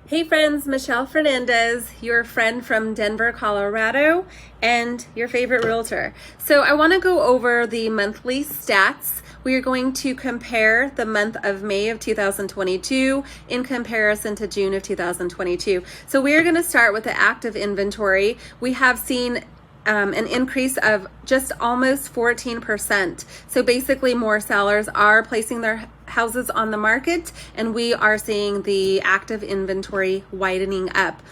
Hey friends, Michelle Fernandez, your friend from Denver, Colorado, and your favorite realtor. So I want to go over the monthly stats. We are going to compare the month of May of 2022 in comparison to June of 2022. So we are going to start with the active inventory. We have seen an increase of just almost 14%. So basically more sellers are placing their houses on the market, and we are seeing the active inventory widening up.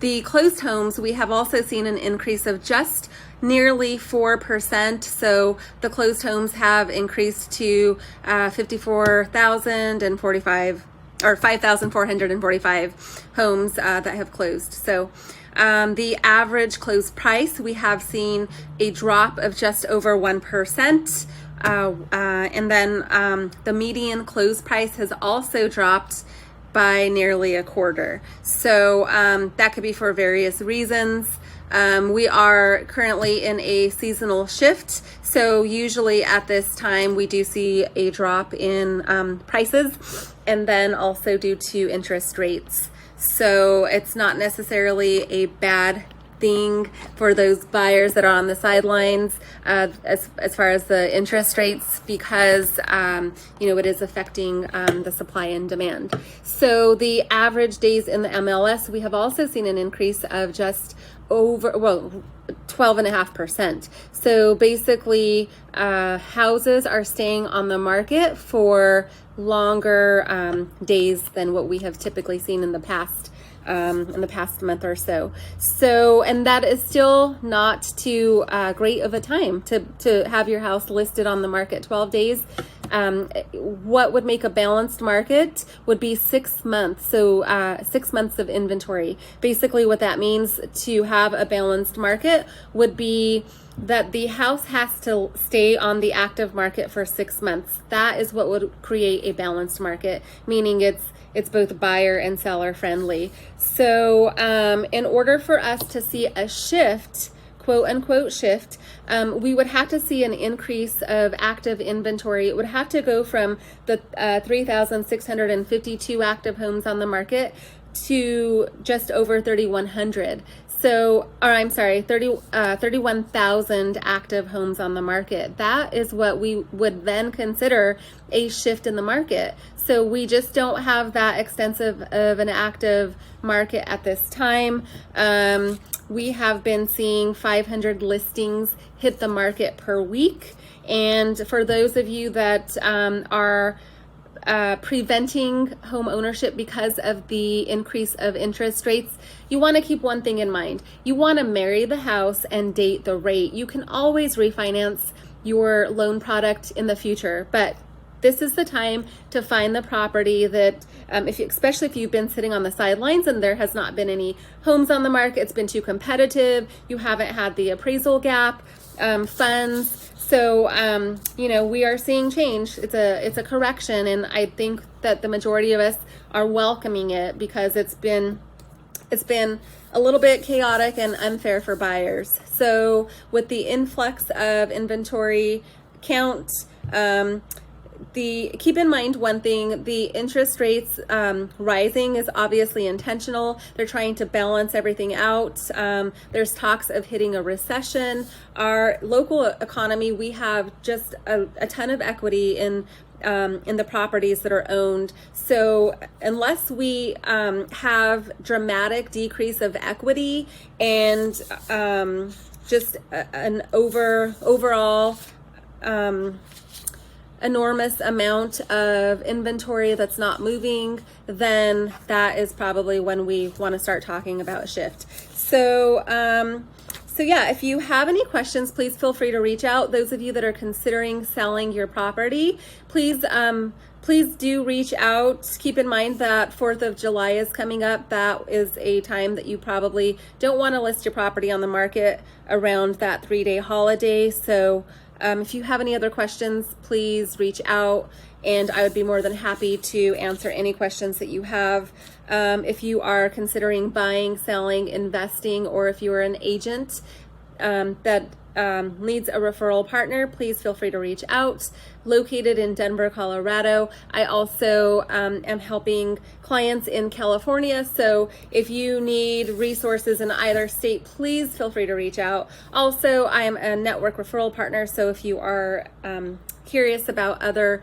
The closed homes, we have also seen an increase of just nearly 4%. So the closed homes have increased to 54,045 or 5,445 homes that have closed. So the average closed price, we have seen a drop of just over 1%. And then the median close price has also dropped by nearly a quarter. So that could be for various reasons. We are currently in a seasonal shift. So usually at this time we do see a drop in prices, and then also due to interest rates. So it's not necessarily a bad thing for those buyers that are on the sidelines as far as the interest rates, because it is affecting the supply and demand. So the average days in the MLS, we have also seen an increase of just over 12.5%. So basically houses are staying on the market for longer days than what we have typically seen in the past month or so. And that is still not too great of a time to have your house listed on the market. 12 days. What would make a balanced market would be 6 months. So 6 months of inventory. Basically what that means to have a balanced market would be that the house has to stay on the active market for 6 months. That is what would create a balanced market, meaning it's both buyer and seller friendly. So in order for us to see a shift, quote unquote shift, we would have to see an increase of active inventory. It would have to go from the 3,652 active homes on the market to just over 3,100. 31,000 active homes on the market. That is what we would then consider a shift in the market. So we just don't have that extensive of an active market at this time. We have been seeing 500 listings hit the market per week. And for those of you that are preventing home ownership because of the increase of interest rates, you want to keep one thing in mind. You want to marry the house and date the rate. You can always refinance your loan product in the future, but this is the time to find the property that, especially if you've been sitting on the sidelines and there has not been any homes on the market, it's been too competitive, you haven't had the appraisal gap funds. So, we are seeing change. It's a correction, and I think that the majority of us are welcoming it because it's been a little bit chaotic and unfair for buyers. So with the influx of inventory count, keep in mind one thing: the interest rates rising is obviously intentional. They're trying to balance everything out. There's talks of hitting a recession. Our local economy, we have just a ton of equity in the properties that are owned. So unless we have dramatic decrease of equity and just an overall enormous amount of inventory that's not moving, then that is probably when we want to start talking about a shift. So yeah, if you have any questions, please feel free to reach out. Those of you that are considering selling your property, please do reach out. Keep in mind that 4th of July is coming up. That is a time that you probably don't want to list your property on the market around that 3-day holiday. So if you have any other questions, please reach out, and I would be more than happy to answer any questions that you have. If you are considering buying, selling, investing, or if you are an agent that needs a referral partner, please feel free to reach out. Located in Denver, Colorado. I also am helping clients in California. So if you need resources in either state, please feel free to reach out. Also, I am a network referral partner. So if you are curious about other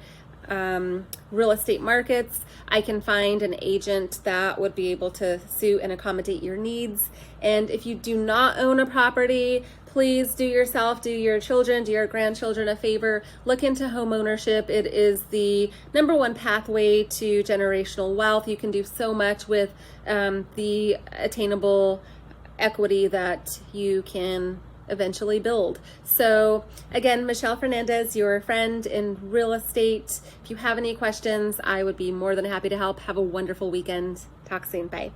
real estate markets, I can find an agent that would be able to suit and accommodate your needs. And if you do not own a property, please do yourself, do your children, do your grandchildren a favor. Look into home ownership. It is the #1 pathway to generational wealth. You can do so much with the attainable equity that you can eventually build. So again, Michelle Fernandez, your friend in real estate. If you have any questions, I would be more than happy to help. Have a wonderful weekend. Talk soon. Bye.